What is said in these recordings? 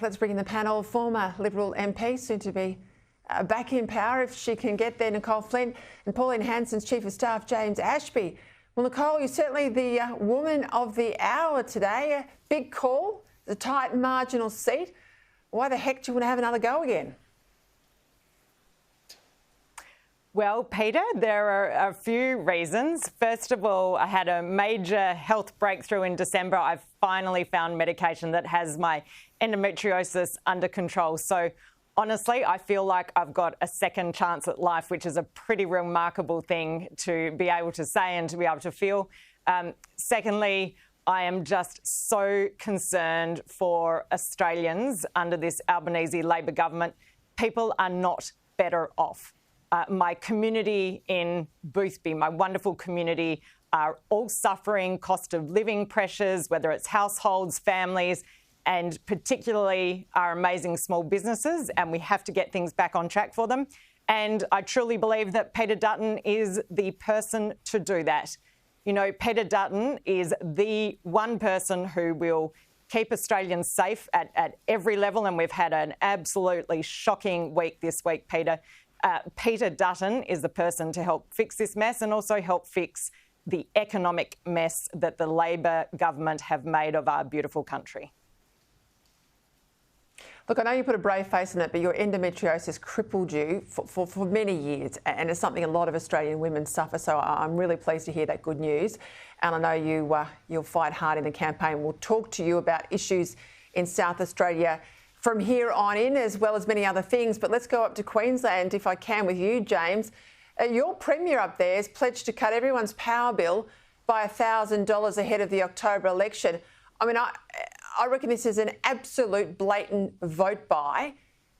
Let's bring in the panel. Former Liberal MP, soon to be back in power if she can get there, Nicolle Flint, and Pauline Hanson's Chief of Staff, James Ashby. Well, Nicole, you're certainly the woman of the hour today. A big call, the tight marginal seat. Why the heck do you want to have another go again? Well, Peter, there are a few reasons. First of all, I had a major health breakthrough in December. I've finally found medication that has my endometriosis under control. So honestly, I feel like I've got a second chance at life, which is a pretty remarkable thing to be able to say and to be able to feel. Secondly, I am just so concerned for Australians under this Albanese Labor government. People are not better off. My community in Boothby, my wonderful community, are all suffering cost of living pressures, whether it's households, families, and particularly our amazing small businesses, and we have to get things back on track for them. And I truly believe that Peter Dutton is the person to do that. You know, Peter Dutton is the one person who will keep Australians safe at every level, and we've had an absolutely shocking week this week, Peter. Peter Dutton is the person to help fix this mess and also help fix the economic mess that the Labor government have made of our beautiful country. Look, I know you put a brave face on it, but your endometriosis crippled you for many years, and it's something a lot of Australian women suffer, so I'm really pleased to hear that good news. And I know you'll fight hard in the campaign. We'll talk to you about issues in South Australia from here on in, as well as many other things. But let's go up to Queensland, if I can, with you, James. Your Premier up there has pledged to cut everyone's power bill by $1,000 ahead of the October election. I mean, I reckon this is an absolute blatant vote buy.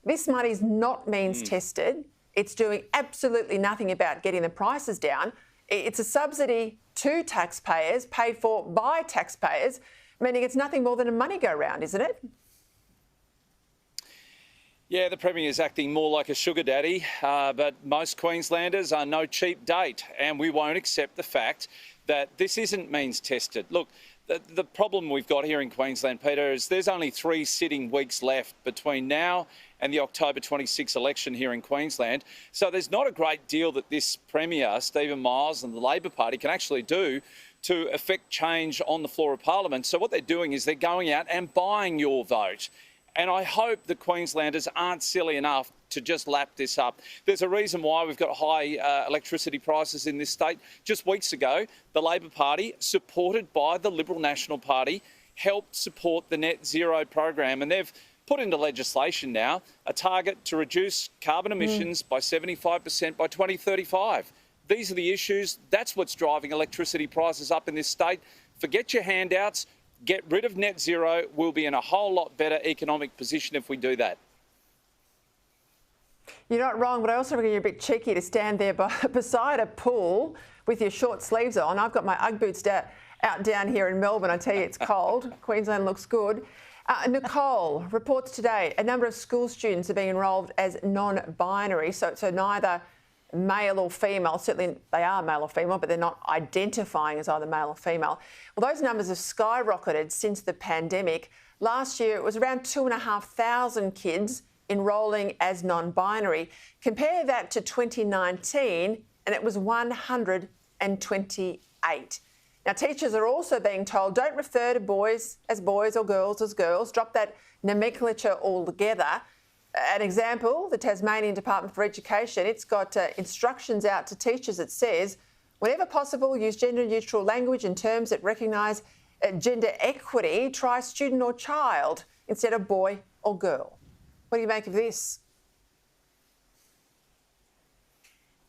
This money's not means tested. It's doing absolutely nothing about getting the prices down. It's a subsidy to taxpayers, paid for by taxpayers, meaning it's nothing more than a money go round, isn't it? Yeah, the Premier is acting more like a sugar daddy, but most Queenslanders are no cheap date, and we won't accept the fact that this isn't means tested. Look, the problem we've got here in Queensland, Peter, is there's only 3 sitting weeks left between now and the October 26 election here in Queensland. So there's not a great deal that this Premier, Stephen Miles, and the Labor Party can actually do to effect change on the floor of Parliament. So what they're doing is they're going out and buying your vote. And I hope the Queenslanders aren't silly enough to just lap this up. There's a reason why we've got high electricity prices in this state. Just weeks ago, the Labor Party, supported by the Liberal National Party, helped support the Net Zero program. And they've put into legislation now a target to reduce carbon emissions by 75% by 2035. These are the issues. That's what's driving electricity prices up in this state. Forget your handouts. Get rid of net zero. We'll be in a whole lot better economic position if we do that. You're not wrong, but I also reckon you're a bit cheeky to stand there beside a pool with your short sleeves on. I've got my Ugg boots out down here in Melbourne. I tell you, it's cold. Queensland looks good. Nicole, reports today, a number of school students are being enrolled as non-binary, so neither male or female. Certainly they are male or female, but they're not identifying as either male or female. Well, those numbers have skyrocketed since the pandemic. Last year, it was around 2,500 kids enrolling as non-binary. Compare that to 2019, and it was 128. Now, teachers are also being told, don't refer to boys as boys or girls as girls. Drop that nomenclature altogether. An example, the Tasmanian Department for Education, it's got instructions out to teachers that says, whenever possible, use gender-neutral language and terms that recognise gender equity. Try student or child instead of boy or girl. What do you make of this?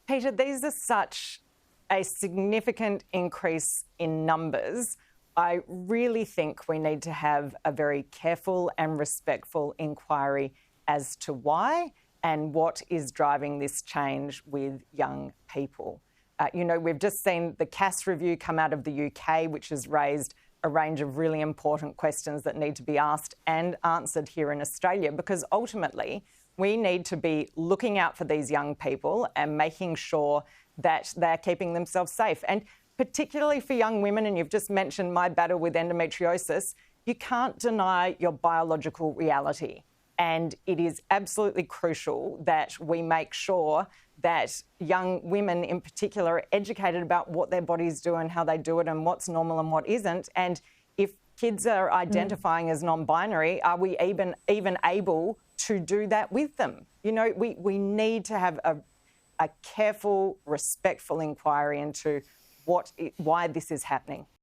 Peter, these are such a significant increase in numbers. I really think we need to have a very careful and respectful inquiry as to why and what is driving this change with young people. You know, we've just seen the CAS review come out of the UK, which has raised a range of really important questions that need to be asked and answered here in Australia, because ultimately we need to be looking out for these young people and making sure that they're keeping themselves safe. And particularly for young women, and you've just mentioned my battle with endometriosis, you can't deny your biological reality. And it is absolutely crucial that we make sure that young women in particular are educated about what their bodies do and how they do it and what's normal and what isn't. And if kids are identifying as non-binary, are we even able to do that with them? You know, we need to have a careful, respectful inquiry into why this is happening.